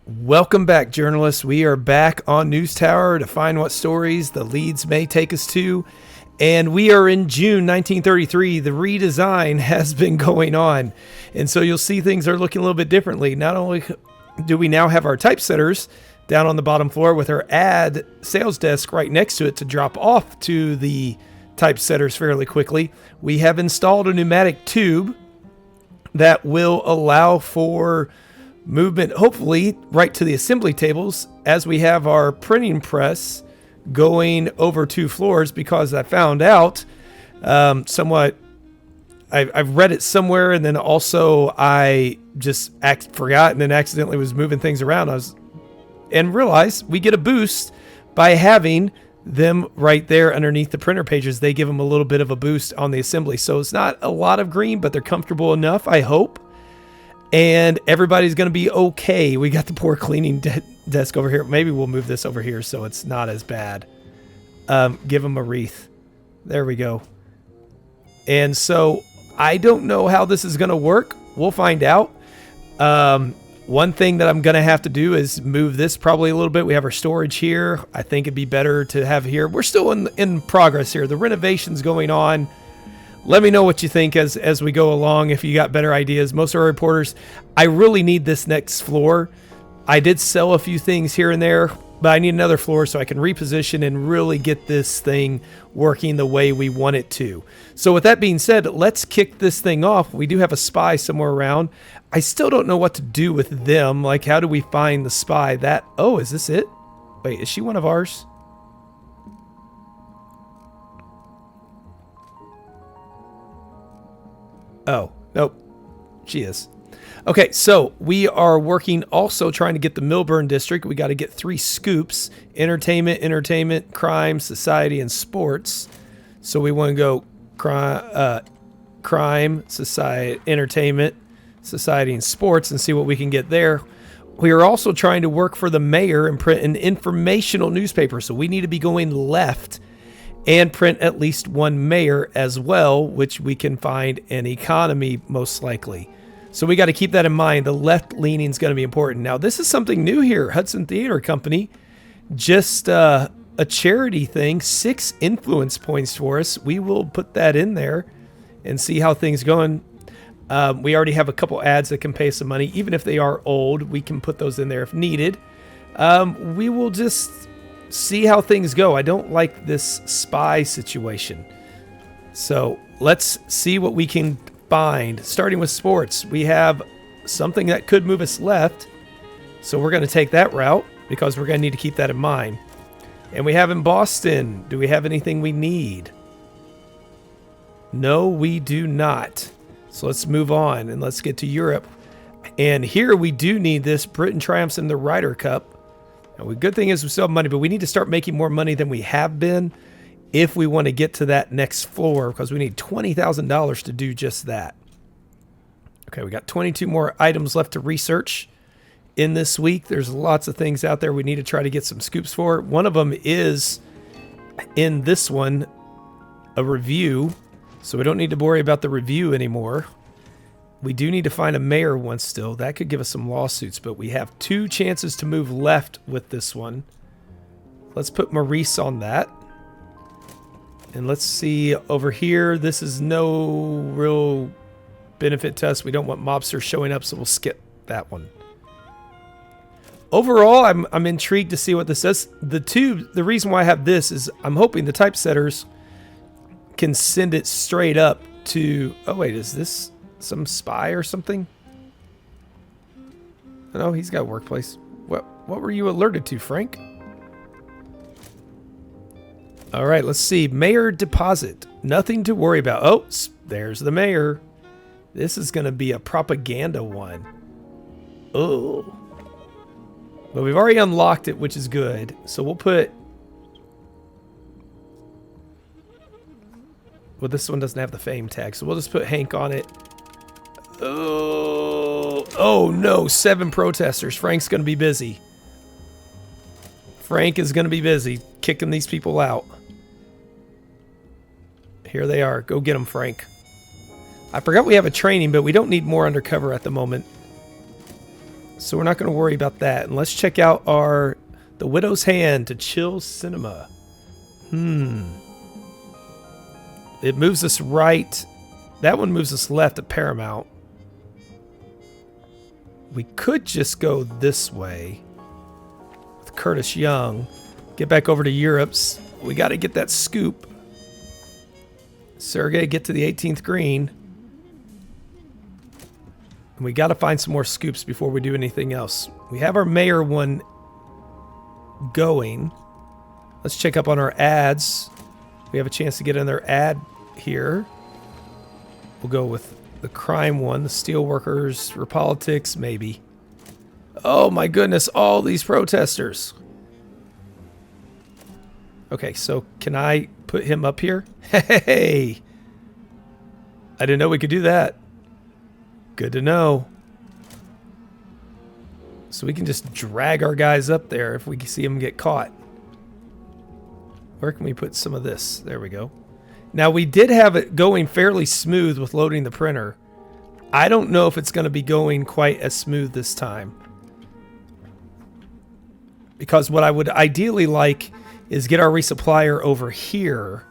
Welcome back, journalists. We are back on News Tower to find what stories the leads may take us to. And we are in June 1933. The redesign has been going on. And so you'll see things are looking a little bit differently. Not only do we now have our typesetters down on the bottom floor with our ad sales desk right next to it to drop off to the typesetters fairly quickly, we have installed a pneumatic tube that will allow for movement, hopefully, right to the assembly tables as we have our printing press going over 2 floors, because I found out somewhat, I've read it somewhere, and then also I just forgot and then accidentally was moving things around. And realized we get a boost by having them right there underneath the printer pages. They give them a little bit of a boost on the assembly. So it's not a lot of green, but they're comfortable enough, I hope. And everybody's going to be okay. We got the poor cleaning desk over here. Maybe we'll move this over here so it's not as bad. Give them a wreath. There we go. And so I don't know how this is going to work. We'll find out. One thing that I'm going to have to do is move this probably a little bit. We have our storage here. I think it'd be better to have here. We're still in progress here. The renovation's going on. Let me know what you think as we go along, if you got better ideas. Most of our reporters, I really need this next floor. I did sell a few things here and there, but I need another floor so I can reposition and really get this thing working the way we want it to. So with that being said, let's kick this thing off. We do have a spy somewhere around. I still don't know what to do with them. Like, how do we find the spy? Oh, is this it? Wait, is she one of ours? Oh, nope. She is. Okay, so we are working also trying to get the Milburn district. We got to get 3 scoops: entertainment, crime, society, and sports. So we want to go crime, society, entertainment, society, and sports, and see what we can get there. We are also trying to work for the mayor and print an informational newspaper. So we need to be going left and print at least 1 mayor as well, which we can find an economy most likely. So we got to keep that in mind. The left leaning is going to be important. Now, this is something new here. Hudson Theater Company, just a charity thing, 6 influence points for us. We will put that in there and see how things going. We already have a couple ads that can pay some money. Even if they are old, we can put those in there if needed. We will just see how things go. I don't like this spy situation. So let's see what we can find. Starting with sports, we have something that could move us left. So we're going to take that route because we're going to need to keep that in mind. And we have in Boston, do we have anything we need? No, we do not. So let's move on and let's get to Europe. And here we do need this. Britain triumphs in the Ryder Cup. Now, the good thing is we still have money, but we need to start making more money than we have been if we want to get to that next floor, because we need $20,000 to do just that. Okay, we got 22 more items left to research in this week. There's lots of things out there we need to try to get some scoops for. One of them is in this one, a review. So we don't need to worry about the review anymore. We do need to find a mayor one still. That could give us some lawsuits, but we have 2 chances to move left with this one. Let's put Maurice on that. And let's see over here. This is no real benefit to us. We don't want mobsters showing up, so we'll skip that one. Overall, I'm intrigued to see what this does. The reason why I have this is I'm hoping the typesetters can send it straight up to... Oh, wait, is this some spy or something? No, he's got a workplace. What were you alerted to, Frank? All right, let's see. Mayor deposit. Nothing to worry about. Oh, there's the mayor. This is going to be a propaganda one. Oh. But we've already unlocked it, which is good. So we'll put... Well, this one doesn't have the fame tag, so we'll just put Hank on it. Oh no, 7 protesters. Frank's going to be busy. Frank is going to be busy kicking these people out. Here they are. Go get them, Frank. I forgot we have a training, but we don't need more undercover at the moment. So we're not going to worry about that. And let's check out the Widow's Hand to Chill Cinema. It moves us right. That one moves us left at Paramount. We could just go this way with Curtis Young. Get back over to Europe's. We got to get that scoop. Sergey, get to the 18th green. And we got to find some more scoops before we do anything else. We have our mayor one going. Let's check up on our ads. We have a chance to get another ad here. We'll go with the crime one, the steelworkers for politics, maybe. Oh my goodness, all these protesters. Okay, so can I put him up here? Hey! I didn't know we could do that. Good to know. So we can just drag our guys up there if we see them get caught. Where can we put some of this? There we go. Now, we did have it going fairly smooth with loading the printer. I don't know if it's going to be going quite as smooth this time. Because what I would ideally like is get our resupplier over here.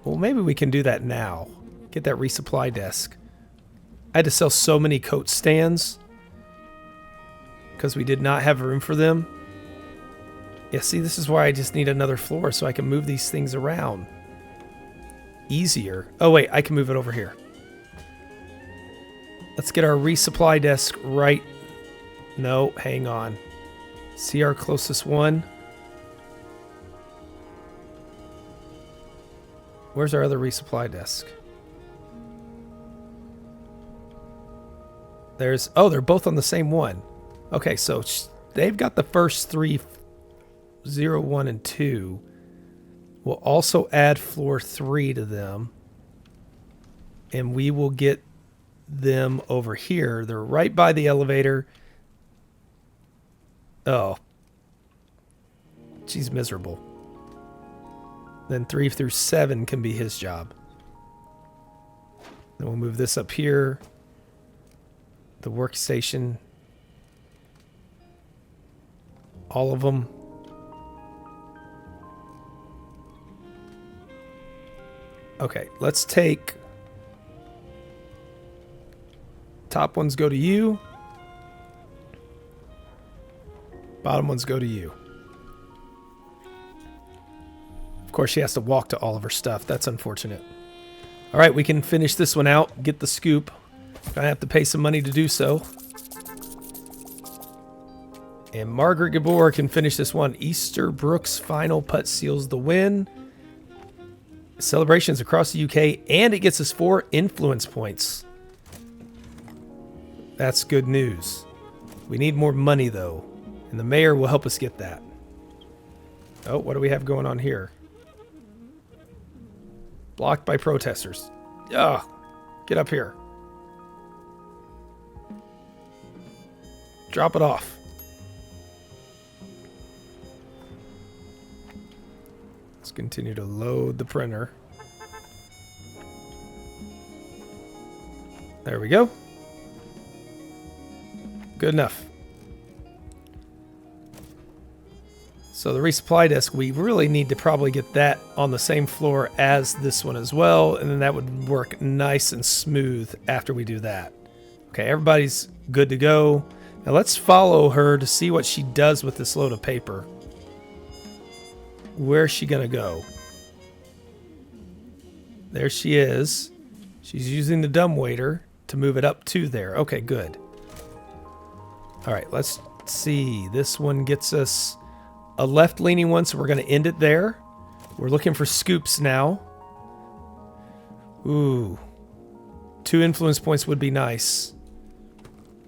Well, maybe we can do that now. Get that resupply desk. I had to sell so many coat stands because we did not have room for them. Yeah, see, this is why I just need another floor so I can move these things around easier. Oh, wait, I can move it over here. Let's get our resupply desk right. No, hang on. See our closest one? Where's our other resupply desk? Oh, they're both on the same one. Okay, so they've got the first three, 0, 1, and 2. We'll also add floor 3 to them. And we will get them over here. They're right by the elevator. Oh. She's miserable. Then 3 through 7 can be his job. Then we'll move this up here. The workstation. All of them. Okay, let's take... Top ones go to you. Bottom ones go to you. Of course, she has to walk to all of her stuff. That's unfortunate. All right, we can finish this one out. Get the scoop. Gonna have to pay some money to do so. And Margaret Gabor can finish this one. Easterbrooks final putt seals the win. Celebrations across the UK, and it gets us 4 influence points. That's good news. We need more money, though, and the mayor will help us get that. Oh, what do we have going on here? Blocked by protesters. Ugh, get up here. Drop it off. Let's continue to load the printer. There we go. Good enough. So the resupply desk, we really need to probably get that on the same floor as this one as well, and then that would work nice and smooth after we do that. Okay, everybody's good to go. Now let's follow her to see what she does with this load of paper. Where's she gonna go? There she is. She's using the dumbwaiter to move it up to there. Okay, good. All right, let's see. This one gets us a left-leaning one, so we're going to end it there. We're looking for scoops now. Ooh. 2 influence points would be nice,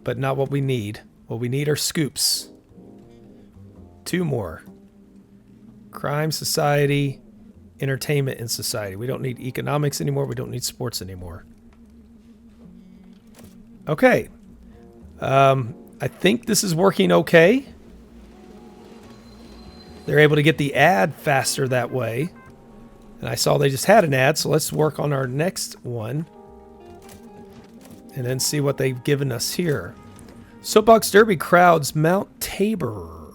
but not what we need. What we need are scoops. 2 more. Crime, society, entertainment, and society. We don't need economics anymore. We don't need sports anymore. Okay. I think this is working okay. They're able to get the ad faster that way. And I saw they just had an ad, so let's work on our next one. And then see what they've given us here. Soapbox Derby crowds Mount Tabor.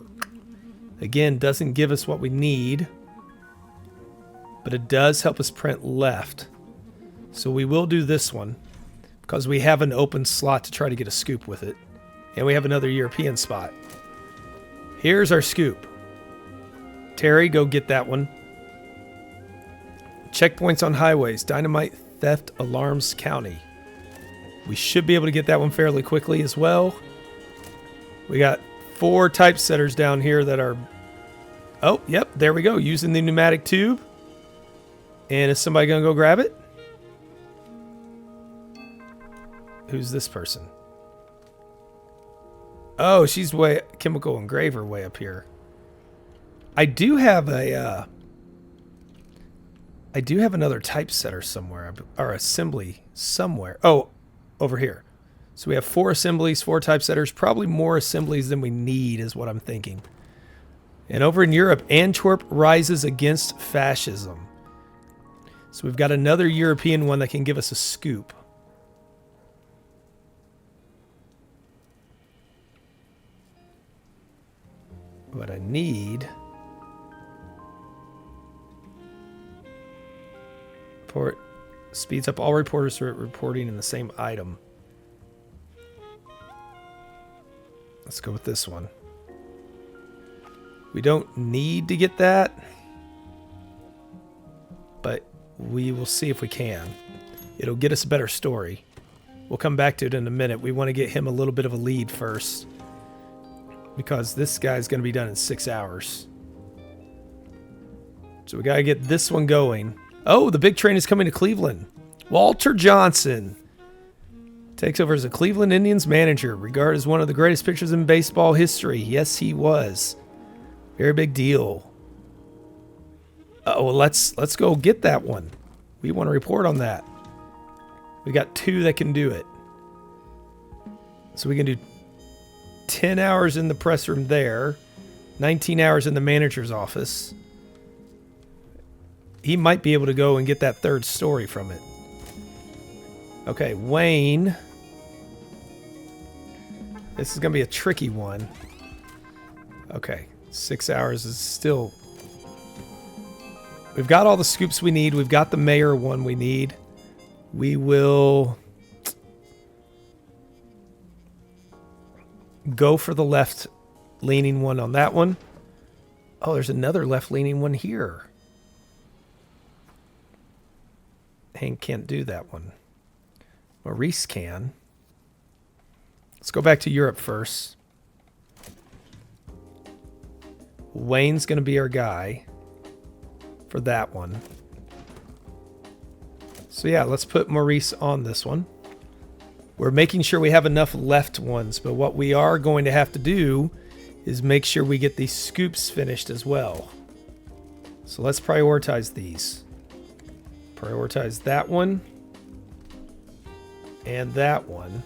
Again, doesn't give us what we need, but it does help us print left. So we will do this one because we have an open slot to try to get a scoop with it. And we have another European spot. Here's our scoop. Terry, go get that one. Checkpoints on highways. Dynamite theft alarms county. We should be able to get that one fairly quickly as well. We got 4 typesetters down here that are... Oh, yep, there we go. Using the pneumatic tube. And is somebody going to go grab it? Who's this person? Oh, she's way... Chemical engraver way up here. I do have a... I do have another typesetter somewhere. Or assembly somewhere. Oh, over here. So we have 4 assemblies, 4 typesetters. Probably more assemblies than we need is what I'm thinking. And over in Europe, Antwerp rises against fascism. So we've got another European one that can give us a scoop. What I need... Report speeds up all reporters reporting in the same item. Let's go with this one. We don't need to get that, but we will see if we can. It'll get us a better story. We'll come back to it in a minute. We want to get him a little bit of a lead first, because this guy's going to be done in 6 hours. So we got to get this one going. Oh, the big train is coming to Cleveland. Walter Johnson takes over as a Cleveland Indians manager, regarded as one of the greatest pitchers in baseball history. Yes, he was. Very big deal. Oh, well, let's go get that one. We want to report on that. We got 2 that can do it. So we can do 10 hours in the press room there, 19 hours in the manager's office. He might be able to go and get that 3rd story from it. Okay, Wayne. This is going to be a tricky one. Okay, 6 hours is still... We've got all the scoops we need. We've got the mayor one we need. We will go for the left-leaning one on that one. Oh, there's another left-leaning one here. Hank can't do that one. Maurice can. Let's go back to Europe first. Wayne's going to be our guy for that one. So yeah, let's put Maurice on this one. We're making sure we have enough left ones, but what we are going to have to do is make sure we get these scoops finished as well. So let's prioritize these. Prioritize that one and that one.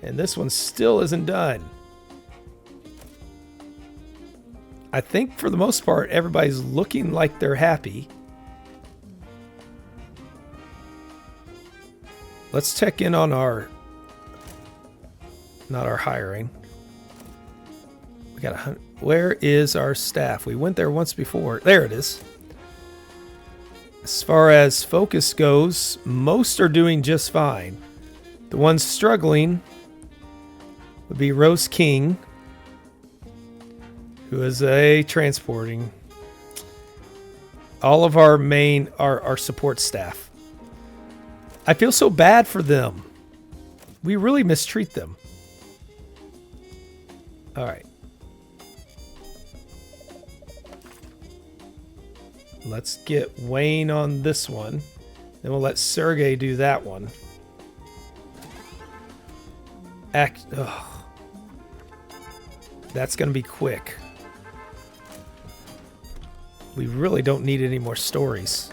And this one still isn't done. I think for the most part, everybody's looking like they're happy. Let's check in on our, not our hiring. We got where is our staff? We went there once before. There it is. As far as focus goes, most are doing just fine. The ones struggling would be Rose King, who is a transporting. All of our main, our support staff. I feel so bad for them. We really mistreat them. All right. Let's get Wayne on this one. Then we'll let Sergey do that one. That's going to be quick. We really don't need any more stories.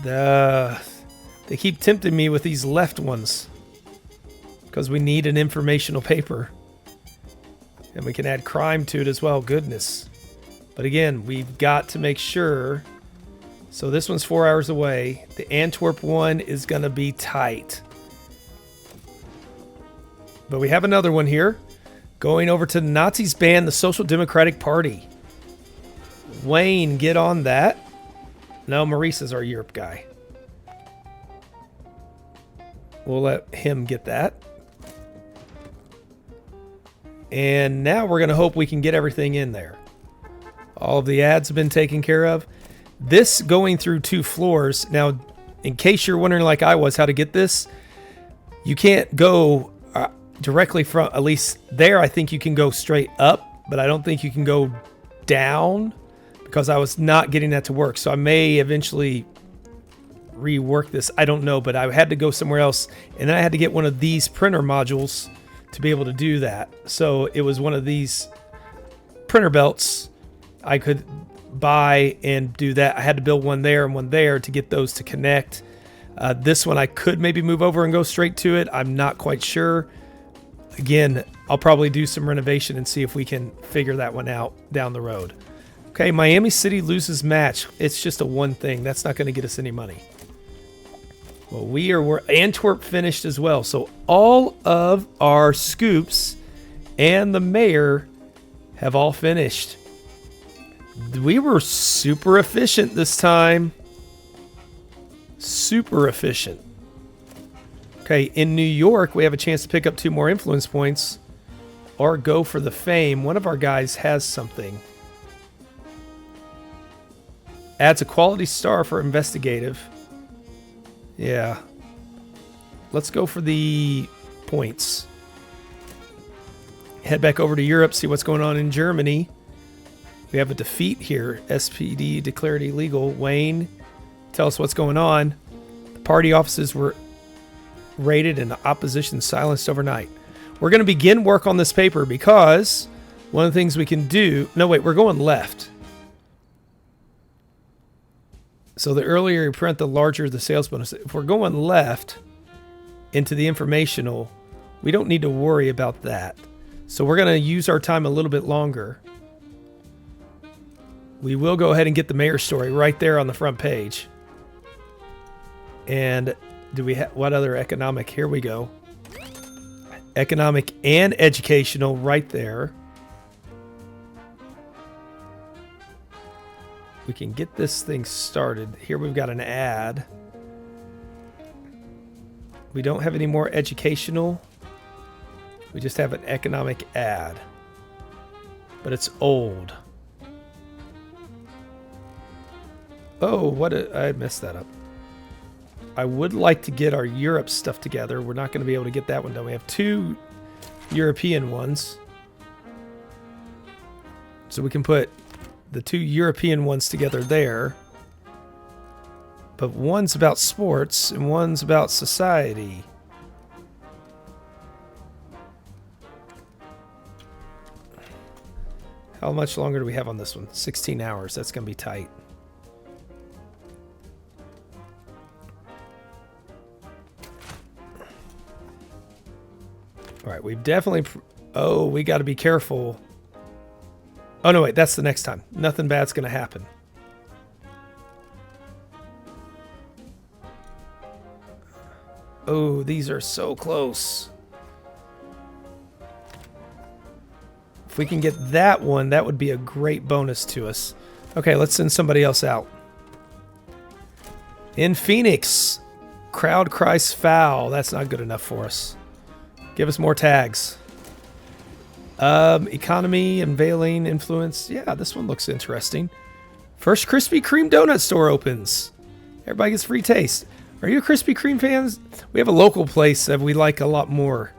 They keep tempting me with these left ones because we need an informational paper. And we can add crime to it as well. Goodness. But again, we've got to make sure So this one's 4 hours away. The Antwerp one is going to be tight. But we have another one here. Going over to the Nazis ban the Social Democratic Party. Wayne, get on that. No, Maurice is our Europe guy. We'll let him get that. And now we're going to hope we can get everything in there. All of the ads have been taken care of. This going through 2 floors. Now, in case you're wondering like I was how to get this, you can't go directly from, at least there, I think you can go straight up, but I don't think you can go down because I was not getting that to work. So I may eventually rework this. I don't know, but I had to go somewhere else. And then I had to get one of these printer modules to be able to do that. So it was one of these printer belts I could buy and do that. I had to build one there and one there to get those to connect. This one I could maybe move over and go straight to it. I'm not quite sure. Again, I'll probably do some renovation and see if we can figure that one out down the road. Okay, Miami City loses match. It's just a one thing. That's not going to get us any money. Well, we're Antwerp finished as well. So all of our scoops and the mayor have all finished. We were super efficient this time. Super efficient. Okay, in New York, we have a chance to pick up 2 more influence points or go for the fame. One of our guys has something. Adds a quality star for investigative. Yeah. Let's go for the points. Head back over to Europe, see what's going on in Germany. We have a defeat here. SPD declared illegal. Wayne, tell us what's going on. The party offices were raided and the opposition silenced overnight. We're going to begin work on this paper because one of the things we can do... No, wait, we're going left. So the earlier you print, the larger the sales bonus. If we're going left into the informational, we don't need to worry about that. So we're going to use our time a little bit longer. We will go ahead and get the mayor's story right there on the front page. And do we have what other economic? Here we go. Economic and educational right there. We can get this thing started. Here we've got an ad. We don't have any more educational. We just have an economic ad. But it's old. Oh, I messed that up. I would like to get our Europe stuff together. We're not going to be able to get that one done. We have 2 European ones. So we can put the 2 European ones together there. But one's about sports and one's about society. How much longer do we have on this one? 16 hours. That's going to be tight. All right, we've definitely... Oh, we got to be careful. Oh, no, wait, that's the next time. Nothing bad's going to happen. Oh, these are so close. If we can get that one, that would be a great bonus to us. Okay, let's send somebody else out. In Phoenix, crowd cries foul. That's not good enough for us. Give us more tags. Economy, unveiling, influence. Yeah, this one looks interesting. First Krispy Kreme donut store opens. Everybody gets free taste. Are you a Krispy Kreme fans? We have a local place that we like a lot more.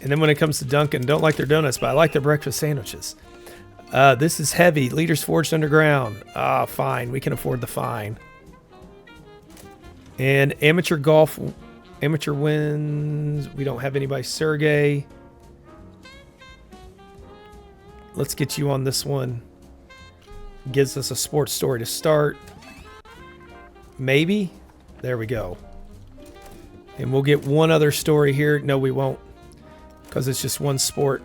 And then when it comes to Dunkin', don't like their donuts, but I like their breakfast sandwiches. This is heavy. Leaders forged underground. Ah, fine. We can afford the fine. And amateur golf, amateur wins. We don't have anybody. Sergey. Let's get you on this one. Gives us a sports story to start. Maybe. There we go. And we'll get one other story here. No, we won't. Because it's just one sport.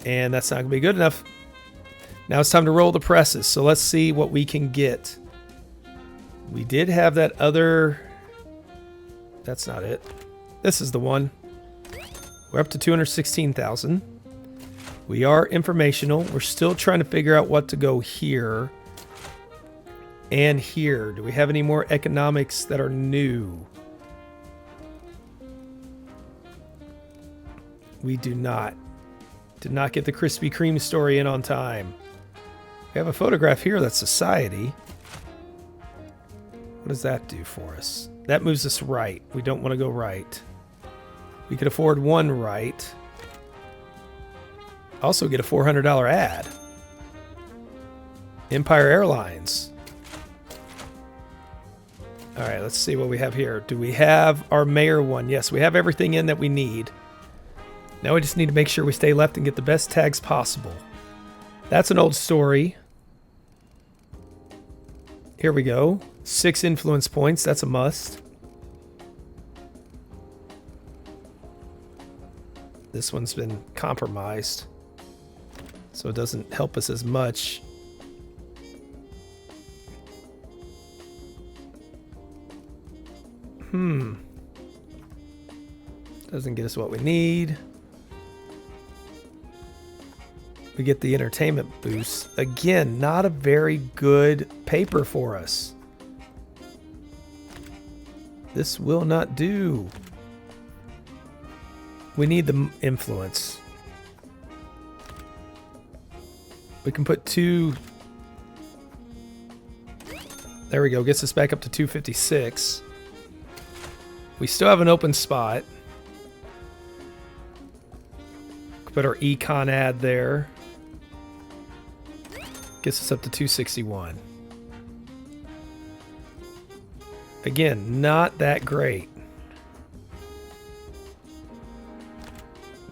And that's not going to be good enough. Now it's time to roll the presses. So let's see what we can get. We did have that other... That's not it. This is the one. We're up to 216,000. We are informational. We're still trying to figure out what to go here and here. Do we have any more economics that are new? We do not. Did not get the Krispy Kreme story in on time. We have a photograph here that's society. What does that do for us? That moves us right. We don't want to go right. We could afford one right. Also get a $400 ad. Empire Airlines. All right, let's see what we have here. Do we have our mayor one? Yes, we have everything in that we need. Now we just need to make sure we stay left and get the best tags possible. That's an old story. Here we go. 6 influence points. That's a must. This one's been compromised, so it doesn't help us as much. Doesn't get us what we need. We get the entertainment boost. Again, not a very good paper for us. This will not do. We need the influence. We can put 2. There we go. Gets us back up to 256. We still have an open spot. Put our econ ad there. Gets us up to 261. Again, not that great.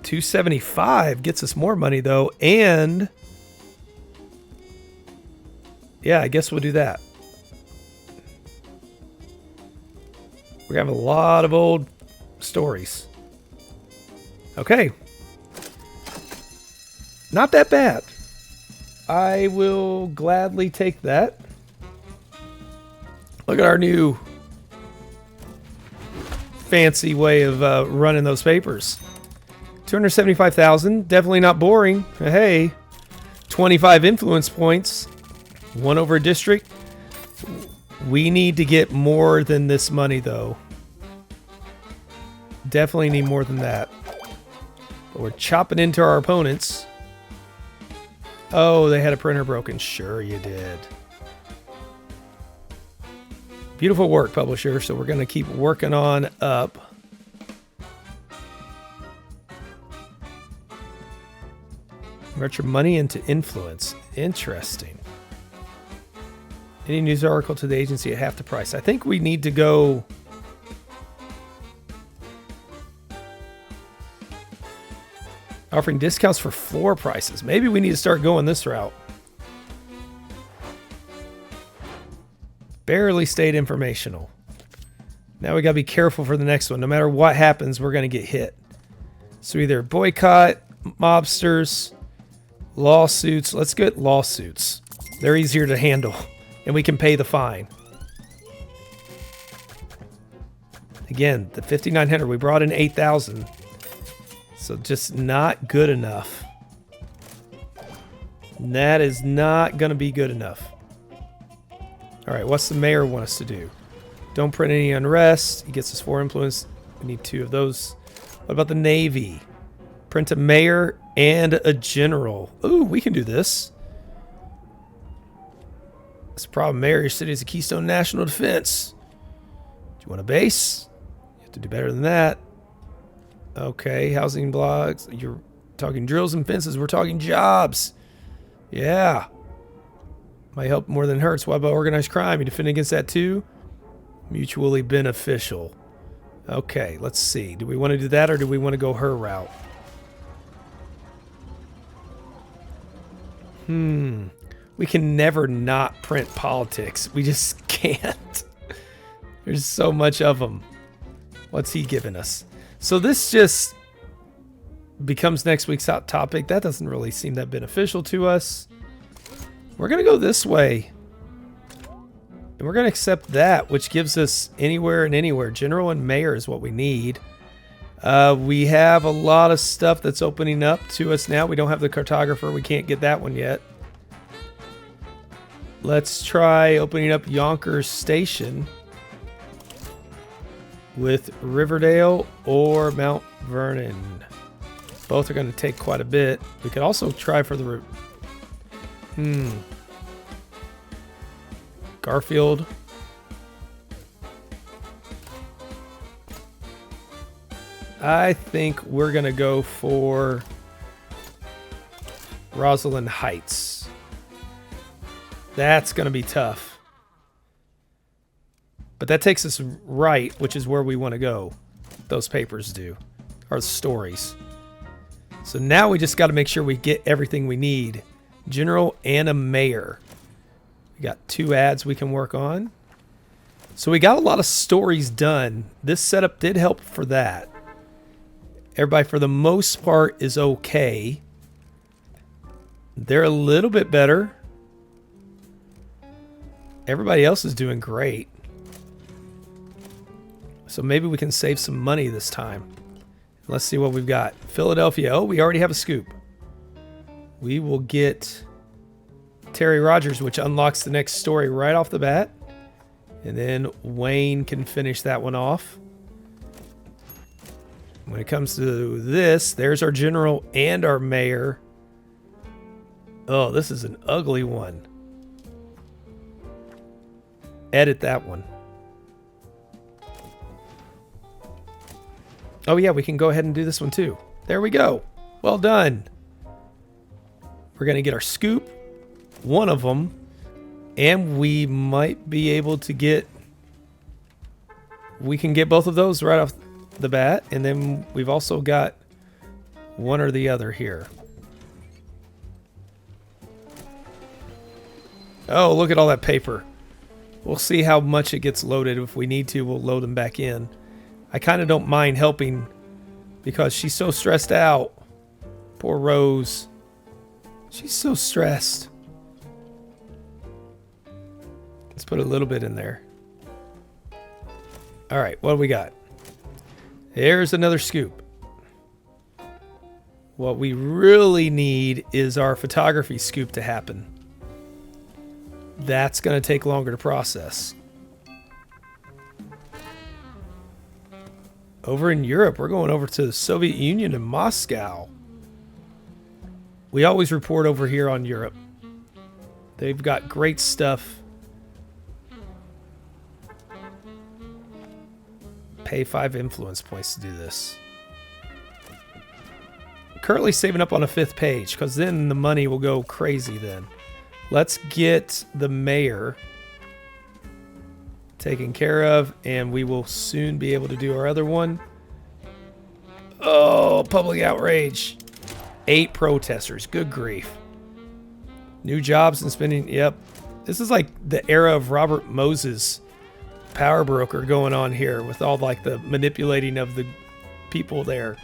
275 gets us more money though, and yeah, I guess we'll do that. We have a lot of old stories. Okay. Not that bad. I will gladly take that. Look at our new fancy way of running those papers. 275,000. Definitely not boring. Hey, 25 influence points. 1 over a district. We need to get more than this money, though. Definitely need more than that. But we're chopping into our opponents. Oh, they had a printer broken. Sure you did. Beautiful work, publisher. So we're going to keep working on up. Convert your money into influence. Interesting. Any news article to the agency at half the price. I think we need to go... Offering discounts for floor prices. Maybe we need to start going this route. Barely stayed informational. Now we got to be careful for the next one. No matter what happens, we're going to get hit. So either boycott, mobsters, lawsuits. Let's get lawsuits. They're easier to handle. And we can pay the fine. Again, the 5,900, we brought in 8,000. So just not good enough. That is not going to be good enough. All right, what's the mayor want us to do? Don't print any unrest. He gets us 4 influence. We need 2 of those. What about the Navy? Print a mayor and a general. Ooh, we can do this. It's a problem. Mayor, your city is a keystone national defense. Do you want a base? You have to do better than that. Okay, housing blocks. You're talking drills and fences. We're talking jobs. Yeah. Might help more than hurts. What about organized crime? You defend against that too? Mutually beneficial. Okay, let's see. Do we want to do that or do we want to go her route? We can never not print politics. We just can't. There's so much of them. What's he giving us? So this just becomes next week's hot topic. That doesn't really seem that beneficial to us. We're going to go this way. And we're going to accept that, which gives us anywhere and anywhere. General and mayor is what we need. We have a lot of stuff that's opening up to us now. We don't have the cartographer. We can't get that one yet. Let's try opening up Yonkers Station with Riverdale or Mount Vernon. Both are going to take quite a bit. We could also try for the... Garfield. I think we're going to go for Rosalind Heights. That's going to be tough. But that takes us right, which is where we want to go. Those papers do. Or stories. So now we just got to make sure we get everything we need. General and a mayor. We got 2 ads we can work on. So we got a lot of stories done. This setup did help for that. Everybody, for the most part, is okay. They're a little bit better. Everybody else is doing great. So maybe we can save some money this time. Let's see what we've got. Philadelphia. Oh, we already have a scoop. We will get Terry Rogers, which unlocks the next story right off the bat. And then Wayne can finish that one off. When it comes to this, there's our general and our mayor. Oh, this is an ugly one. Edit that one. Oh yeah, we can go ahead and do this one too. There we go. Well done. We're going to get our scoop, one of them, and we might be able to get... We can get both of those right off the bat, and then we've also got one or the other here. Oh, look at all that paper. We'll see how much it gets loaded. If we need to, we'll load them back in. I kind of don't mind helping because she's so stressed out. Poor Rose. She's so stressed. Let's put a little bit in there. All right, what do we got? There's another scoop. What we really need is our photography scoop to happen. That's going to take longer to process. Over in Europe, we're going over to the Soviet Union and Moscow. We always report over here on Europe. They've got great stuff. Pay 5 influence points to do this. Currently saving up on a 5th page because then the money will go crazy then. Let's get the mayor taken care of, and we will soon be able to do our other one. Oh, public outrage. 8 protesters. Good grief. New jobs and spending. Yep. This is like the era of Robert Moses, power broker, going on here with all like the manipulating of the people there.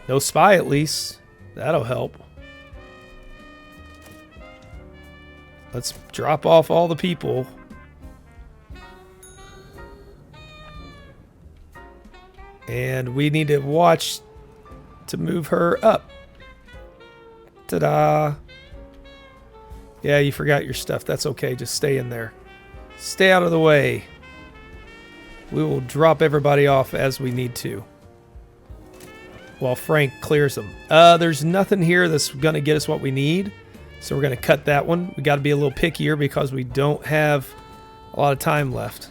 No spy, at least. That'll help. Let's drop off all the people. And we need to watch to move her up. Ta-da. Yeah, you forgot your stuff. That's okay. Just stay in there. Stay out of the way. We will drop everybody off as we need to, while Frank clears them. There's nothing here that's going to get us what we need. So we're going to cut that one. We got to be a little pickier because we don't have a lot of time left.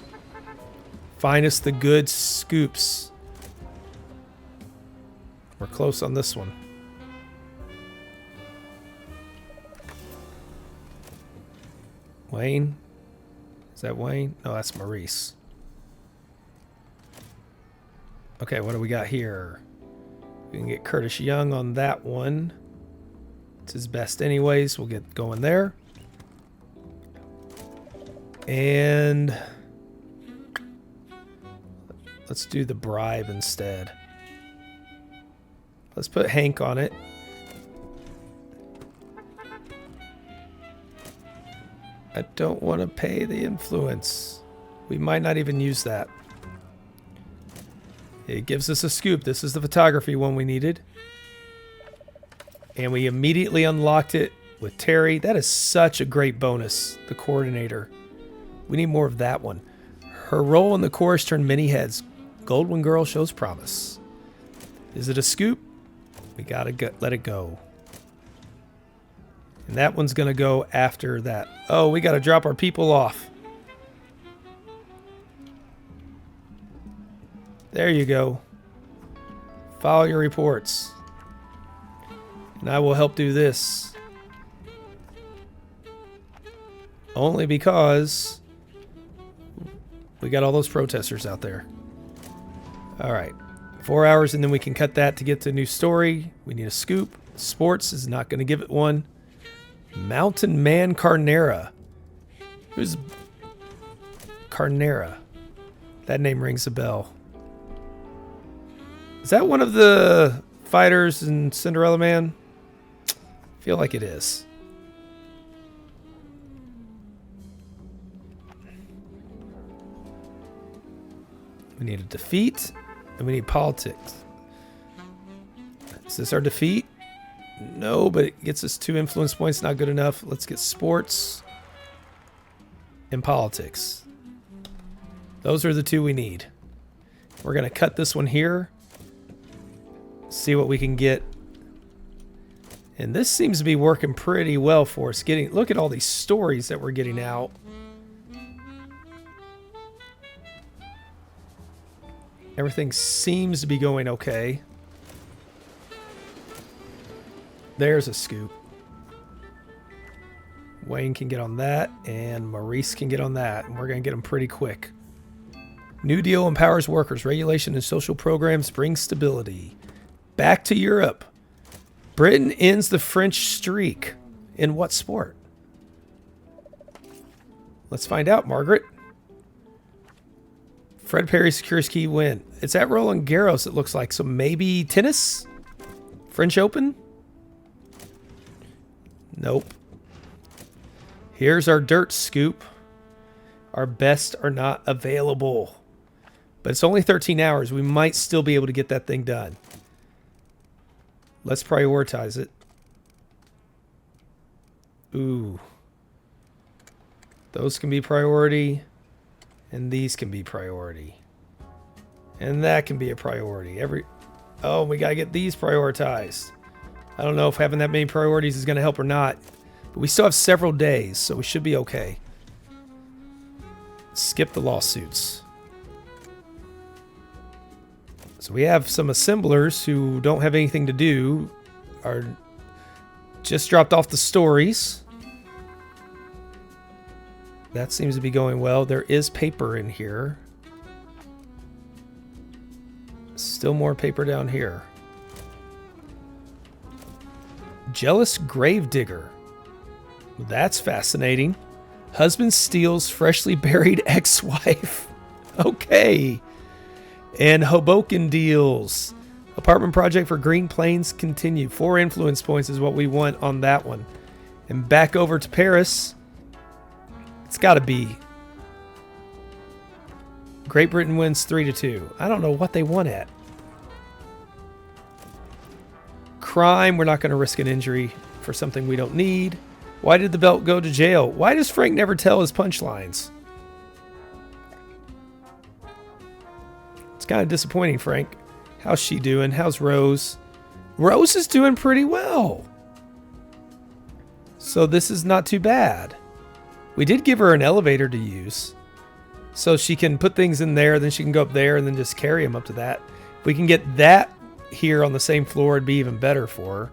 Find us the good scoops. We're close on this one. Wayne? Is that Wayne? No, that's Maurice. Okay, what do we got here? We can get Curtis Young on that one. It's his best anyways. We'll get going there. And let's do the bribe instead. Let's put Hank on it. I don't want to pay the influence. We might not even use that. It gives us a scoop. This is the photography one we needed. And we immediately unlocked it with Terry. That is such a great bonus, the coordinator. We need more of that one. Her role in the chorus turned many heads. Goldwyn Girl shows promise. Is it a scoop? We gotta let it go. And that one's gonna go after that. Oh, we gotta drop our people off. There you go. File your reports. And I will help do this. Only because we got all those protesters out there. All right. 4 hours and then we can cut that to get to a new story. We need a scoop. Sports is not going to give it one. Mountain Man Carnera. Who's Carnera? That name rings a bell. Is that one of the fighters in Cinderella Man? I feel like it is. We need a defeat, and we need politics. Is this our defeat? No, but it gets us 2 influence points. Not good enough. Let's get sports and politics. Those are the 2 we need. We're going to cut this one here. See what we can get. And this seems to be working pretty well for us. Look at all these stories that we're getting out. Everything seems to be going okay. There's a scoop. Wayne can get on that, and Maurice can get on that, and we're going to get them pretty quick. New Deal empowers workers. Regulation and social programs bring stability. Back to Europe. Britain ends the French streak. In what sport? Let's find out, Margaret. Fred Perry secures key win. It's at Roland Garros, it looks like. So maybe tennis? French Open? Nope. Here's our dirt scoop. Our best are not available. But it's only 13 hours. We might still be able to get that thing done. Let's prioritize it. Ooh. Those can be priority. And these can be priority. And that can be a priority. Oh, we got to get these prioritized. I don't know if having that many priorities is going to help or not. But we still have several days, so we should be okay. Skip the lawsuits. So we have some assemblers who don't have anything to do. Are just dropped off the stories. That seems to be going well. There is paper in here. Still more paper down here. Jealous gravedigger. That's fascinating. Husband steals freshly buried ex-wife. Okay. And Hoboken deals. Apartment project for Green Plains continue. 4 influence points is what we want on that one. And back over to Paris. It's got to be. Great Britain wins 3-2. I don't know what they won at. Crime. We're not going to risk an injury for something we don't need. Why did the belt go to jail? Why does Frank never tell his punchlines? It's kind of disappointing, Frank. How's she doing? How's Rose? Rose is doing pretty well. So this is not too bad. We did give her an elevator to use. So she can put things in there, then she can go up there and then just carry them up to that. If we can get that here on the same floor, it'd be even better for her.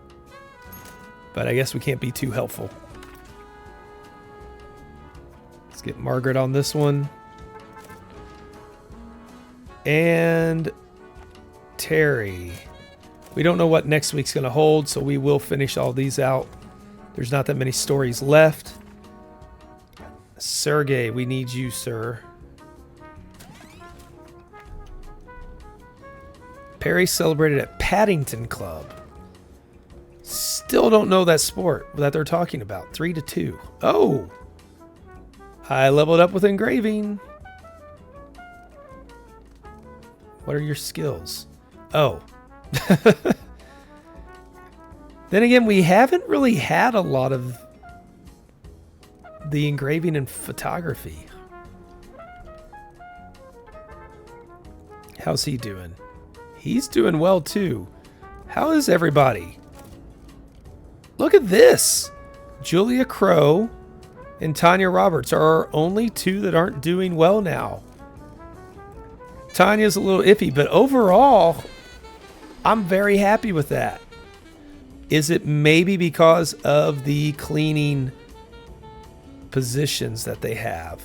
But I guess we can't be too helpful. Let's get Margaret on this one. And Terry. We don't know what next week's going to hold, so we will finish all these out. There's not that many stories left. Sergey, we need you, sir. Perry celebrated at Paddington Club. Still don't know that sport that they're talking about. 3-2. Oh, I leveled up with engraving. What are your skills? Oh. Then again, we haven't really had a lot of the engraving and photography. How's he doing? He's doing well too. How is everybody? Look at this. Julia Crow and Tanya Roberts are our only two that aren't doing well now. Tanya's a little iffy, but overall, I'm very happy with that. Is it maybe because of the cleaning positions that they have?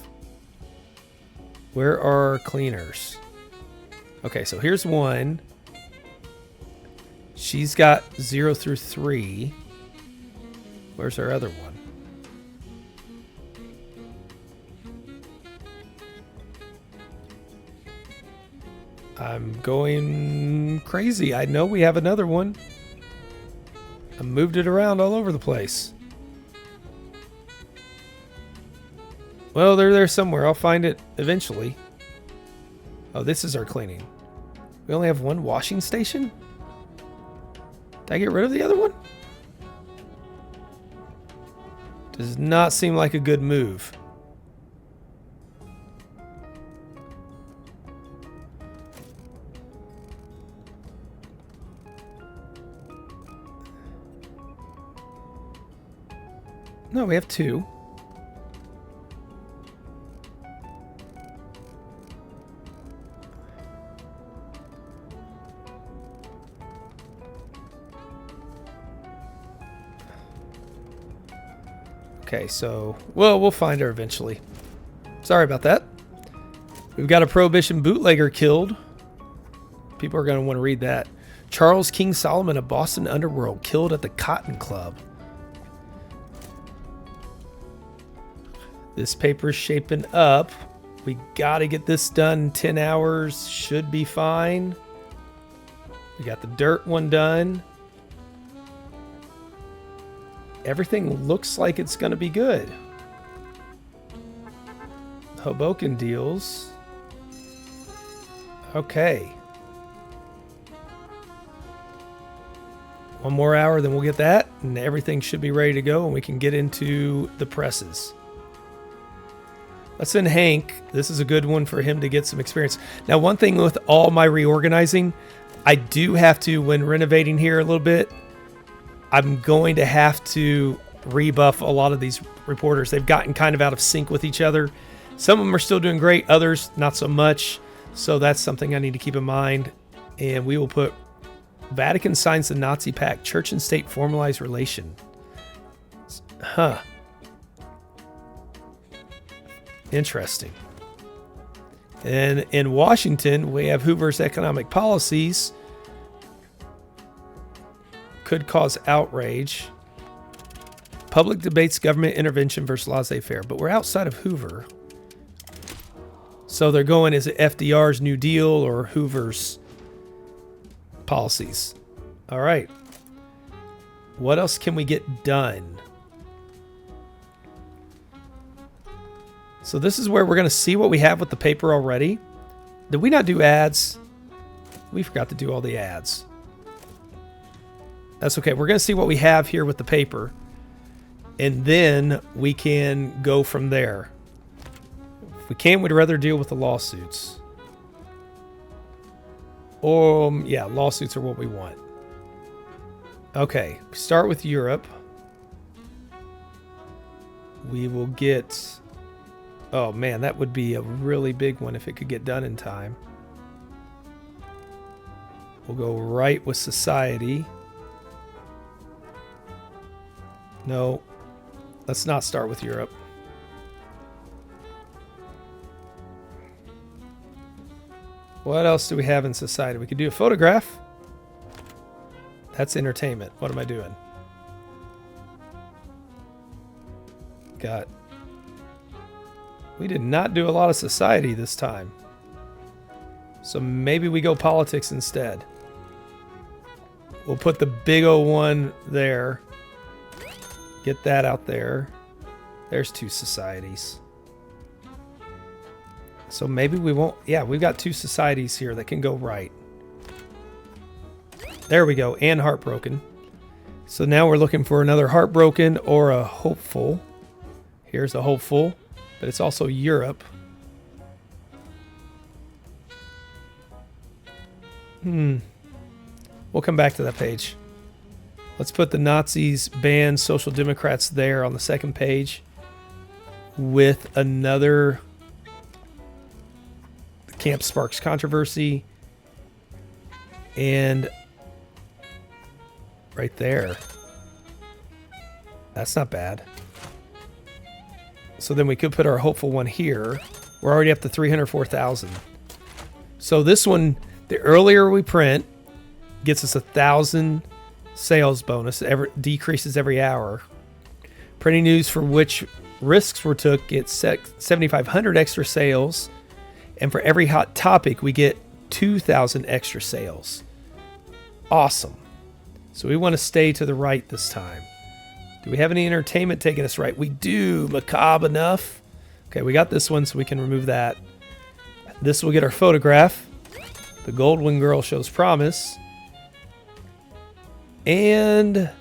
Where are our cleaners? Okay, so here's one. She's got 0 through 3. Where's our other one? I'm going crazy. I know we have another one. I moved it around all over the place. Well, they're there somewhere. I'll find it eventually. Oh, this is our cleaning. We only have one washing station? Did I get rid of the other one? Does not seem like a good move. No, we have 2. Okay, so, well, we'll find her eventually. Sorry about that. We've got a Prohibition bootlegger killed. People are going to want to read that. Charles King Solomon of Boston Underworld killed at the Cotton Club. This paper's shaping up. We got to get this done in 10 hours. Should be fine. We got the dirt one done. Everything looks like it's going to be good. Hoboken deals. Okay. One more hour, then we'll get that, and everything should be ready to go, and we can get into the presses. Let's send Hank. This is a good one for him to get some experience. Now, one thing with all my reorganizing, I do have to, when renovating here a little bit, I'm going to have to rebuff a lot of these reporters. They've gotten kind of out of sync with each other. Some of them are still doing great, others not so much. So that's something I need to keep in mind. And we will put Vatican signs the Nazi pact, church and state formalized relation. Huh. Interesting. And in Washington, we have Hoover's economic policies could cause outrage. Public debates government intervention versus laissez-faire. But we're outside of Hoover. So they're going, is it FDR's New Deal or Hoover's policies? All right. What else can we get done? So this is where we're going to see what we have with the paper already. Did we not do ads? We forgot to do all the ads. That's okay. We're going to see what we have here with the paper. And then we can go from there. If we can, we'd rather deal with the lawsuits. Yeah, lawsuits are what we want. Okay, start with Europe. We will get... Oh man, that would be a really big one if it could get done in time. We'll go right with society. No, let's not start with Europe. What else do we have in society? We could do a photograph. That's entertainment. What am I doing? Got... We did not do a lot of society this time. So maybe we go politics instead. We'll put the big O one there. Get that out there. There's 2 societies. So maybe we won't. Yeah, we've got 2 societies here that can go right. There we go. And heartbroken. So now we're looking for another heartbroken or a hopeful. Here's a hopeful, but it's also Europe. We'll come back to that page. Let's put the Nazis ban Social Democrats there on the second page with another Camp Sparks controversy. And right there. That's not bad. So then we could put our hopeful one here. We're already up to 304,000. So this one, the earlier we print, gets us 1,000 sales bonus. Decreases every hour. Printing news for which risks were took gets 7,500 extra sales. And for every hot topic, we get 2,000 extra sales. Awesome. So we want to stay to the right this time. Do we have any entertainment taking us right? We do. Macabre enough. Okay, we got this one, so we can remove that. This will get our photograph. The Goldwyn girl shows promise. And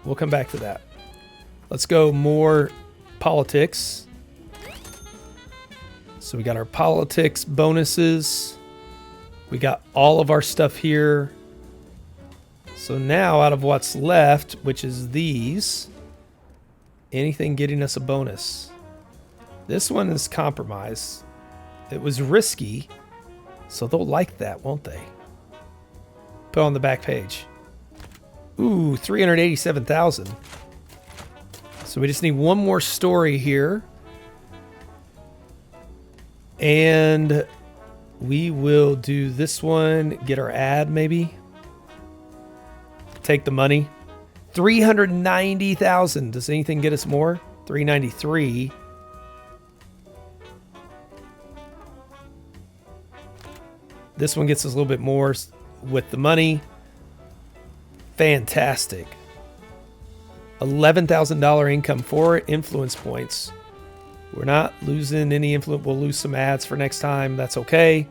we'll come back to that. Let's go more politics. So we got our politics bonuses. We got all of our stuff here. So now out of what's left, which is these, anything getting us a bonus. This one is compromise. It was risky, so they'll like that, won't they? Put on the back page. Ooh, 387,000. So we just need one more story here. And we will do this one. Get our ad, maybe. Take the money. 390,000. Does anything get us more? 393. This one gets us a little bit more with the money. Fantastic. $11,000 income for influence points. We're not losing any influence. We'll lose some ads for next time. That's okay.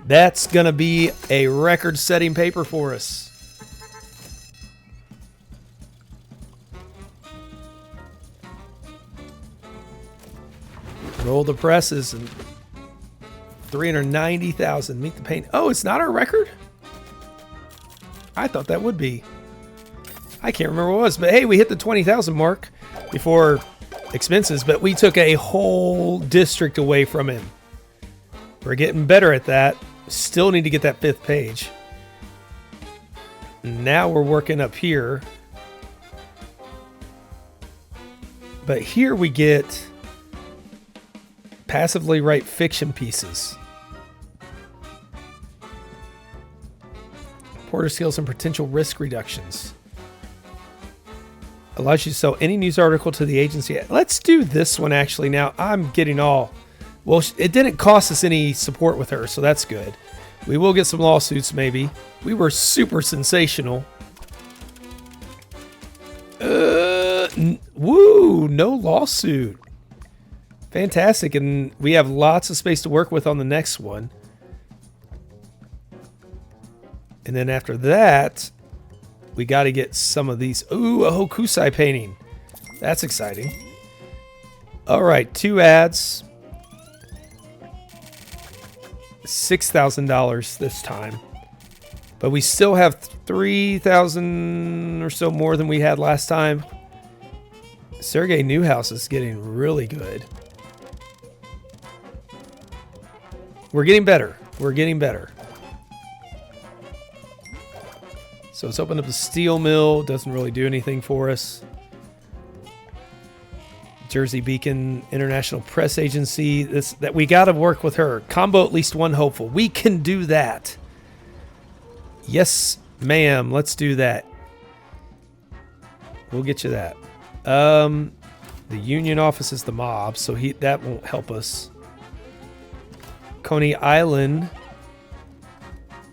That's going to be a record-setting paper for us. Roll the presses and 390,000. Meet the pain. Oh, it's not our record? I thought that would be. I can't remember what it was, but hey, we hit the 20,000 mark before expenses, but we took a whole district away from him. We're getting better at that. Still need to get that 5th page. Now we're working up here. But here we get passively write fiction pieces. Reporter skills and potential risk reductions. Allows you to sell any news article to the agency. Let's do this one actually now. I'm getting all... Well, it didn't cost us any support with her, so that's good. We will get some lawsuits maybe. We were super sensational. Woo! No lawsuit. Fantastic, and we have lots of space to work with on the next one. And then after that... we got to get some of these. Ooh, a Hokusai painting. That's exciting. All right, 2 ads. $6,000 this time. But we still have 3,000 or so more than we had last time. Sergey Newhouse is getting really good. We're getting better. We're getting better. So it's opened up the steel mill. Doesn't really do anything for us. Jersey Beacon International Press Agency. That we got to work with her. Combo at least one hopeful. We can do that. Yes, ma'am. Let's do that. We'll get you that. The union office is the mob, so that won't help us. Coney Island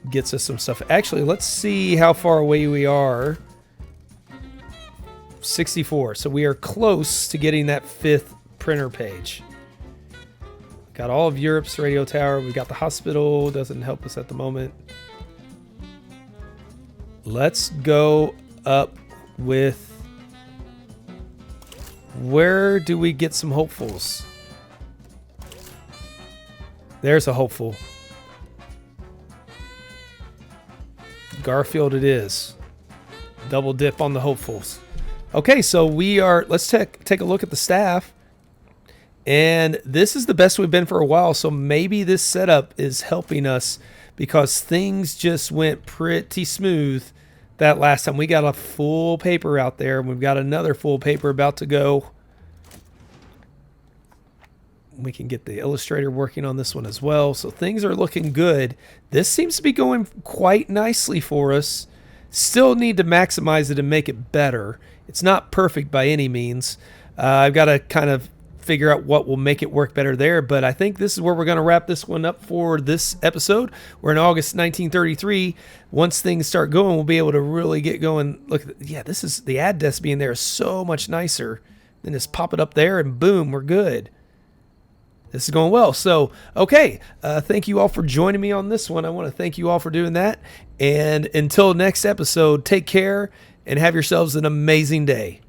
gets us some stuff. Actually, let's see how far away we are. 64. So we are close to getting that 5th printer page. Got all of Europe's radio tower. We got the hospital. Doesn't help us at the moment. Let's go up with... Where do we get some hopefuls? There's a hopeful. Garfield it is. Double dip on the hopefuls. Okay, so we are... Let's take a look at the staff. And this is the best we've been for a while, so maybe this setup is helping us because things just went pretty smooth that last time. We got a full paper out there, and we've got another full paper about to go. We can get the illustrator working on this one as well, so things are looking good. This seems to be going quite nicely for us. Still need to maximize it and make it better. It's not perfect by any means. I've got to kind of figure out what will make it work better there, but I think this is where we're going to wrap this one up for this episode. We're in August 1933. Once things start going, we'll be able to really get going. Look, yeah, this is the ad desk being there is so much nicer. Then just pop it up there and boom, we're good. This is going well. So, okay, thank you all for joining me on this one. I want to thank you all for doing that. And until next episode, take care and have yourselves an amazing day.